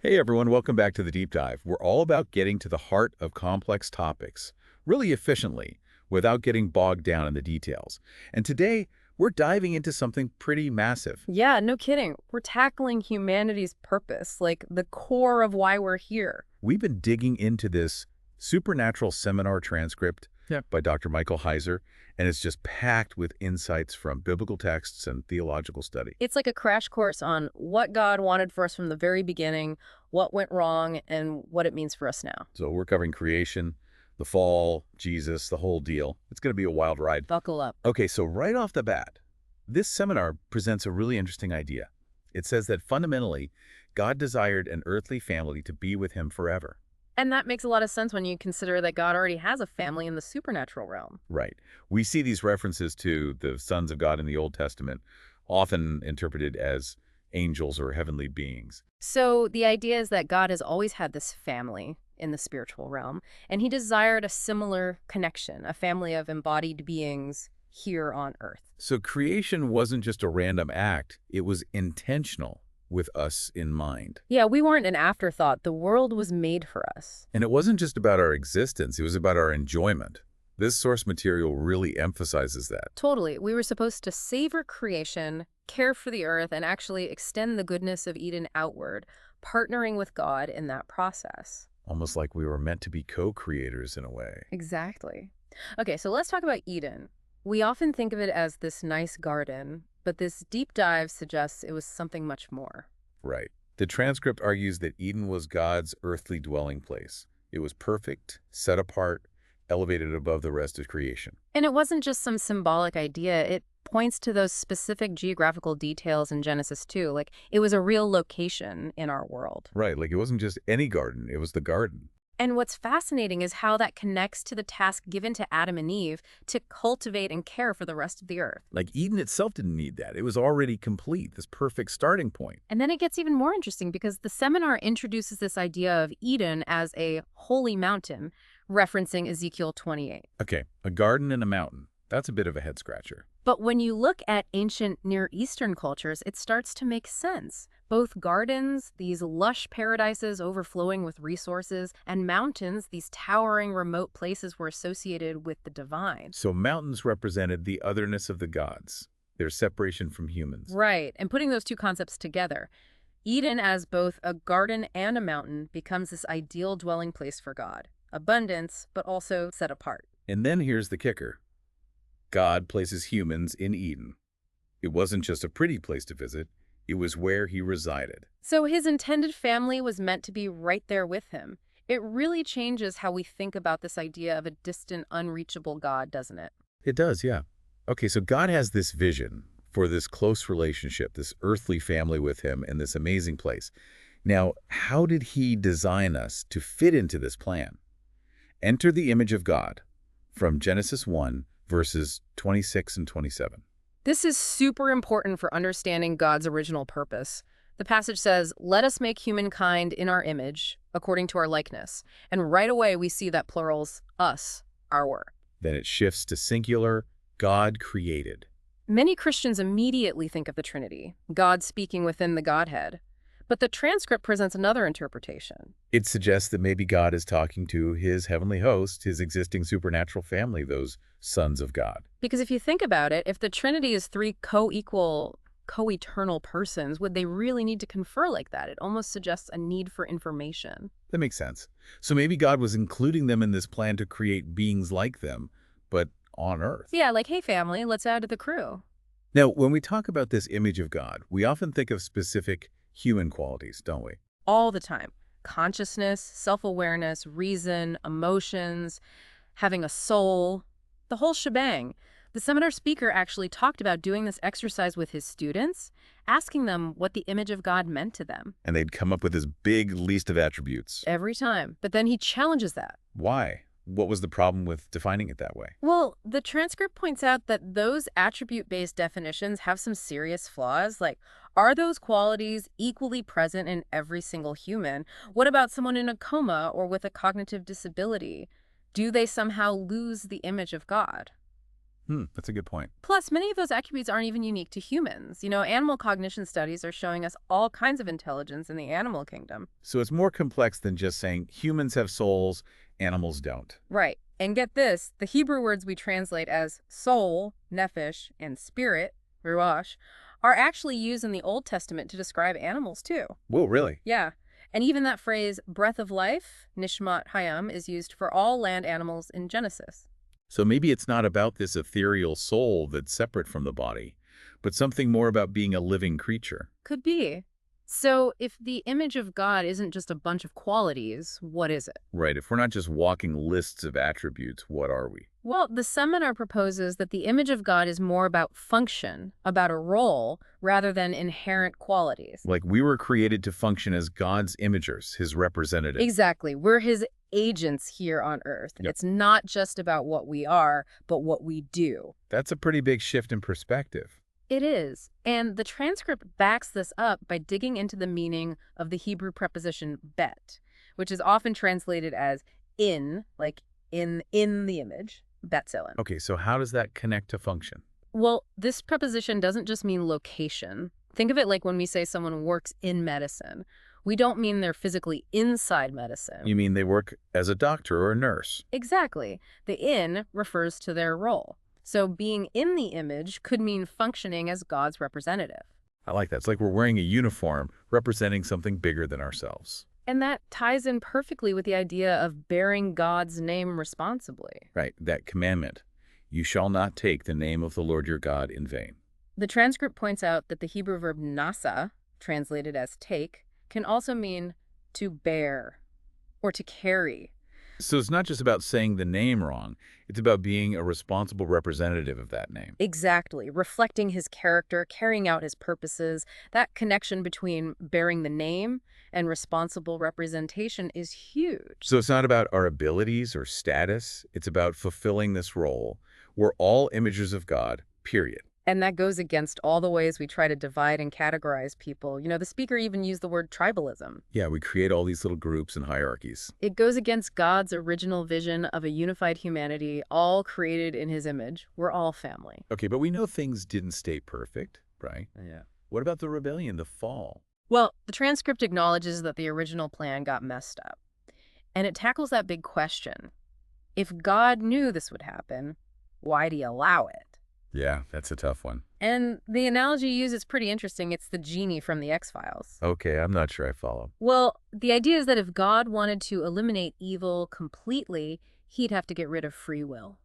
Hey everyone, welcome back to the Deep Dive. We're all about getting to the heart of complex topics, really efficiently, without getting bogged down in the details. And today, we're diving into something pretty massive. Yeah, no kidding. We're tackling humanity's purpose, like the core of why we're here. We've been digging into this supernatural seminar transcript Yeah. by Dr. Michael Heiser, and it's just packed with insights from biblical texts and theological study. It's like a crash course on what God wanted for us from the very beginning, what went wrong, and what it means for us now. So we're covering creation, the fall, Jesus, the whole deal. It's going to be a wild ride. Buckle up. Okay, so right off the bat, this seminar presents a really interesting idea. It says that fundamentally, God desired an earthly family to be with him forever. And that makes a lot of sense when you consider that God already has a family in the supernatural realm. Right. We see these references to the sons of God in the Old Testament, often interpreted as angels or heavenly beings. So the idea is that God has always had this family in the spiritual realm, and he desired a similar connection, a family of embodied beings here on earth. So creation wasn't just a random act, it was intentional with us in mind. Yeah, we weren't an afterthought. The world was made for us. And it wasn't just about our existence, it was about our enjoyment. This source material really emphasizes that. Totally. We were supposed to savor creation, care for the earth, and actually extend the goodness of Eden outward, partnering with God in that process. Almost like we were meant to be co-creators in a way. Exactly. Okay, so let's talk about Eden. We often think of it as this nice garden, but this deep dive suggests it was something much more. Right. The transcript argues that Eden was God's earthly dwelling place. It was perfect, set apart, elevated above the rest of creation. And it wasn't just some symbolic idea. It points to those specific geographical details in Genesis 2. Like, it was a real location in our world. Right, like it wasn't just any garden, it was the garden. And what's fascinating is how that connects to the task given to Adam and Eve to cultivate and care for the rest of the earth. Like Eden itself didn't need that. It was already complete, this perfect starting point. And then it gets even more interesting because the seminar introduces this idea of Eden as a holy mountain, referencing Ezekiel 28. Okay, a garden and a mountain. That's a bit of a head scratcher. But when you look at ancient Near Eastern cultures, it starts to make sense. Both gardens, these lush paradises overflowing with resources, and mountains, these towering remote places, were associated with the divine. So mountains represented the otherness of the gods, their separation from humans. Right, and putting those two concepts together, Eden as both a garden and a mountain becomes this ideal dwelling place for God. Abundance, but also set apart. And then here's the kicker. God places humans in Eden. It wasn't just a pretty place to visit, it was where he resided. So his intended family was meant to be right there with him. It really changes how we think about this idea of a distant, unreachable God, doesn't it? It does, yeah. Okay, so God has this vision for this close relationship, this earthly family with him in this amazing place. Now, how did he design us to fit into this plan? Enter the image of God from Genesis 1, verses 26 and 27. This is super important for understanding God's original purpose. The passage says, "Let us make humankind in our image, according to our likeness." And right away we see that plural's us, our. Then it shifts to singular, God created. Many Christians immediately think of the Trinity, God speaking within the Godhead. But the transcript presents another interpretation. It suggests that maybe God is talking to his heavenly host, his existing supernatural family, those sons of God. Because if you think about it, if the Trinity is three co-equal, co-eternal persons, would they really need to confer like that? It almost suggests a need for information. That makes sense. So maybe God was including them in this plan to create beings like them, but on earth. Yeah, like, hey, family, let's add to the crew. Now, when we talk about this image of God, we often think of specific human qualities, don't we? All the time. Consciousness, self-awareness, reason, emotions, having a soul, the whole shebang. The seminar speaker actually talked about doing this exercise with his students, asking them what the image of God meant to them. And they'd come up with this big list of attributes. Every time. But then he challenges that. Why? What was the problem with defining it that way? Well, the transcript points out that those attribute-based definitions have some serious flaws. Like, are those qualities equally present in every single human? What about someone in a coma or with a cognitive disability? Do they somehow lose the image of God? That's a good point. Plus, many of those attributes aren't even unique to humans. Animal cognition studies are showing us all kinds of intelligence in the animal kingdom. So it's more complex than just saying humans have souls, animals don't. Right. And get this, the Hebrew words we translate as soul, nephesh, and spirit, ruach, are actually used in the Old Testament to describe animals too. Whoa, really? Yeah. And even that phrase, breath of life, nishmat hayam, is used for all land animals in Genesis. So maybe it's not about this ethereal soul that's separate from the body, but something more about being a living creature. Could be. So if the image of God isn't just a bunch of qualities, what is it? Right, if we're not just walking lists of attributes, what are we? Well, the seminar proposes that the image of God is more about function, about a role, rather than inherent qualities. Like we were created to function as God's imagers, his representatives. Exactly. We're his agents here on earth. Yep. It's not just about what we are, but what we do. That's a pretty big shift in perspective. It is. And the transcript backs this up by digging into the meaning of the Hebrew preposition bet, which is often translated as in, like in the image, betzilin. Okay, so how does that connect to function? Well, this preposition doesn't just mean location. Think of it like when we say someone works in medicine. We don't mean they're physically inside medicine. You mean they work as a doctor or a nurse? Exactly. The in refers to their role. So being in the image could mean functioning as God's representative. I like that. It's like we're wearing a uniform representing something bigger than ourselves. And that ties in perfectly with the idea of bearing God's name responsibly. Right, that commandment. You shall not take the name of the Lord your God in vain. The transcript points out that the Hebrew verb nasa, translated as take, can also mean to bear or to carry. So it's not just about saying the name wrong. It's about being a responsible representative of that name. Exactly. Reflecting his character, carrying out his purposes. That connection between bearing the name and responsible representation is huge. So it's not about our abilities or status. It's about fulfilling this role. We're all imagers of God, period. And that goes against all the ways we try to divide and categorize people. The speaker even used the word tribalism. Yeah, we create all these little groups and hierarchies. It goes against God's original vision of a unified humanity, all created in his image. We're all family. Okay, but we know things didn't stay perfect, right? Yeah. What about the rebellion, the fall? Well, the transcript acknowledges that the original plan got messed up. And it tackles that big question. If God knew this would happen, why'd he allow it? Yeah, that's a tough one. And the analogy used is pretty interesting. It's the genie from the X-Files. Okay, I'm not sure I follow. Well, the idea is that if God wanted to eliminate evil completely, he'd have to get rid of free will.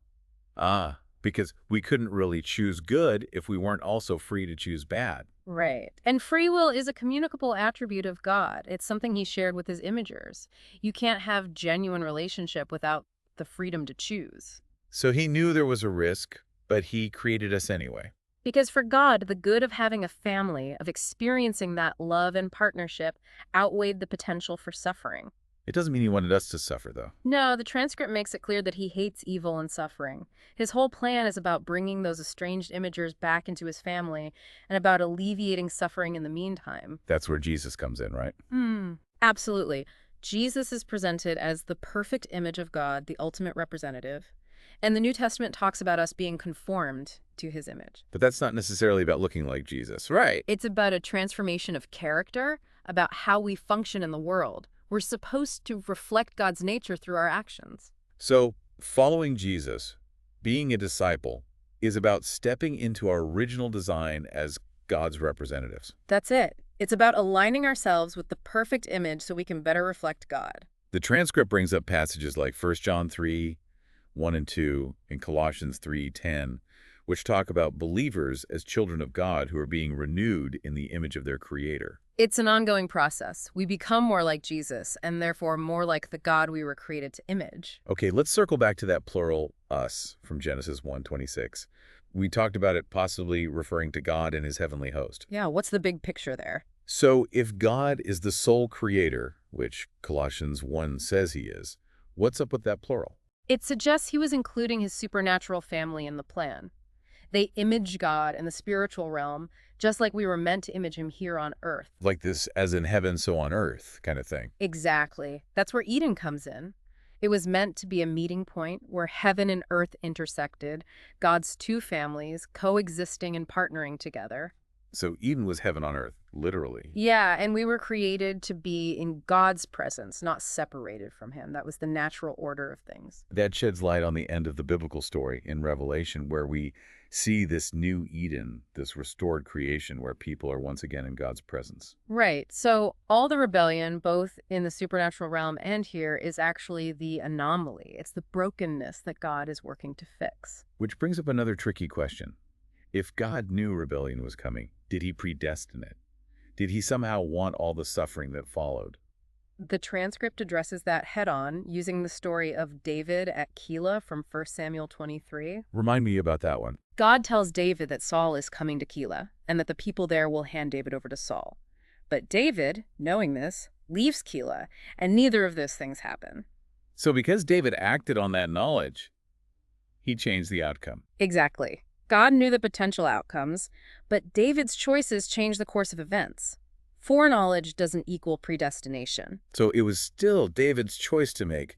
Ah, because we couldn't really choose good if we weren't also free to choose bad. Right. And free will is a communicable attribute of God. It's something he shared with his imagers. You can't have genuine relationship without the freedom to choose. So he knew there was a risk, but he created us anyway. Because for God, the good of having a family, of experiencing that love and partnership, outweighed the potential for suffering. It doesn't mean he wanted us to suffer, though. No, the transcript makes it clear that he hates evil and suffering. His whole plan is about bringing those estranged imagers back into his family and about alleviating suffering in the meantime. That's where Jesus comes in, right? Absolutely. Jesus is presented as the perfect image of God, the ultimate representative. And the New Testament talks about us being conformed to his image. But that's not necessarily about looking like Jesus, right? It's about a transformation of character, about how we function in the world. We're supposed to reflect God's nature through our actions. So, following Jesus, being a disciple, is about stepping into our original design as God's representatives. That's it. It's about aligning ourselves with the perfect image so we can better reflect God. The transcript brings up passages like 1 John 3, 1 and 2, and Colossians 3:10, which talk about believers as children of God who are being renewed in the image of their Creator. It's an ongoing process. We become more like Jesus, and therefore more like the God we were created to image. Okay, let's circle back to that plural, us, from Genesis 1:26. We talked about it possibly referring to God and his heavenly host. Yeah, what's the big picture there? So if God is the sole creator, which Colossians 1 says he is, what's up with that plural? It suggests he was including his supernatural family in the plan. They image God in the spiritual realm, just like we were meant to image him here on earth. Like this as in heaven, so on earth kind of thing. Exactly. That's where Eden comes in. It was meant to be a meeting point where heaven and earth intersected, God's two families coexisting and partnering together. So Eden was heaven on earth, literally. Yeah, and we were created to be in God's presence, not separated from him. That was the natural order of things. That sheds light on the end of the biblical story in Revelation, where we see this new Eden, this restored creation where people are once again in God's presence. Right. So all the rebellion, both in the supernatural realm and here, is actually the anomaly. It's the brokenness that God is working to fix. Which brings up another tricky question. If God knew rebellion was coming, did he predestine it? Did he somehow want all the suffering that followed? The transcript addresses that head-on, using the story of David at Keilah from 1 Samuel 23. Remind me about that one. God tells David that Saul is coming to Keilah, and that the people there will hand David over to Saul. But David, knowing this, leaves Keilah, and neither of those things happen. So because David acted on that knowledge, he changed the outcome. Exactly. God knew the potential outcomes, but David's choices changed the course of events. Foreknowledge doesn't equal predestination. So it was still David's choice to make.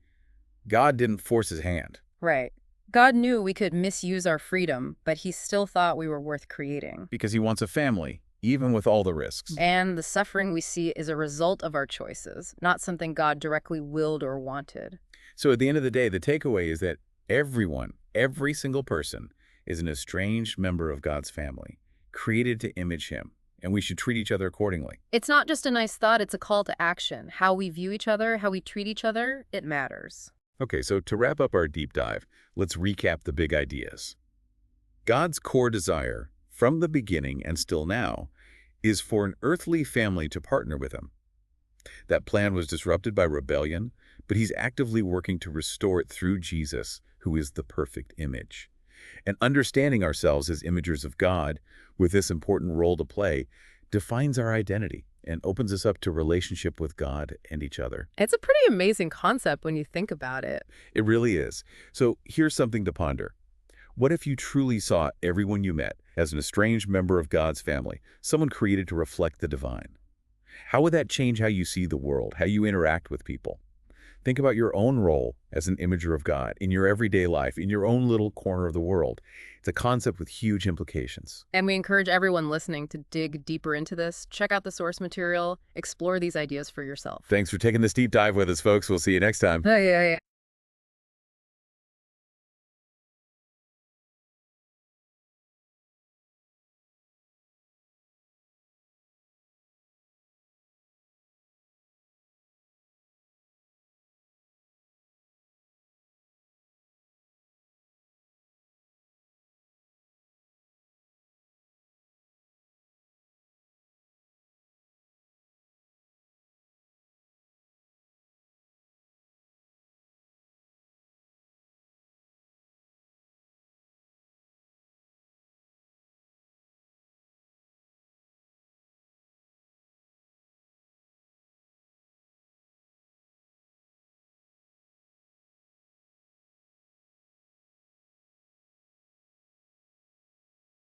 God didn't force his hand. Right. God knew we could misuse our freedom, but he still thought we were worth creating. Because he wants a family, even with all the risks. And the suffering we see is a result of our choices, not something God directly willed or wanted. So at the end of the day, the takeaway is that everyone, every single person, is an estranged member of God's family, created to image him, and we should treat each other accordingly. It's not just a nice thought, it's a call to action. How we view each other, how we treat each other, it matters. Okay, so to wrap up our deep dive, let's recap the big ideas. God's core desire, from the beginning and still now, is for an earthly family to partner with him. That plan was disrupted by rebellion, but he's actively working to restore it through Jesus, who is the perfect image. And understanding ourselves as imagers of God, with this important role to play, defines our identity and opens us up to relationship with God and each other. It's a pretty amazing concept when you think about it. It really is. So here's something to ponder. What if you truly saw everyone you met as an estranged member of God's family, someone created to reflect the divine? How would that change how you see the world, how you interact with people? Think about your own role as an imager of God in your everyday life, in your own little corner of the world. It's a concept with huge implications. And we encourage everyone listening to dig deeper into this. Check out the source material, explore these ideas for yourself. Thanks for taking this deep dive with us, folks. We'll see you next time. Yeah.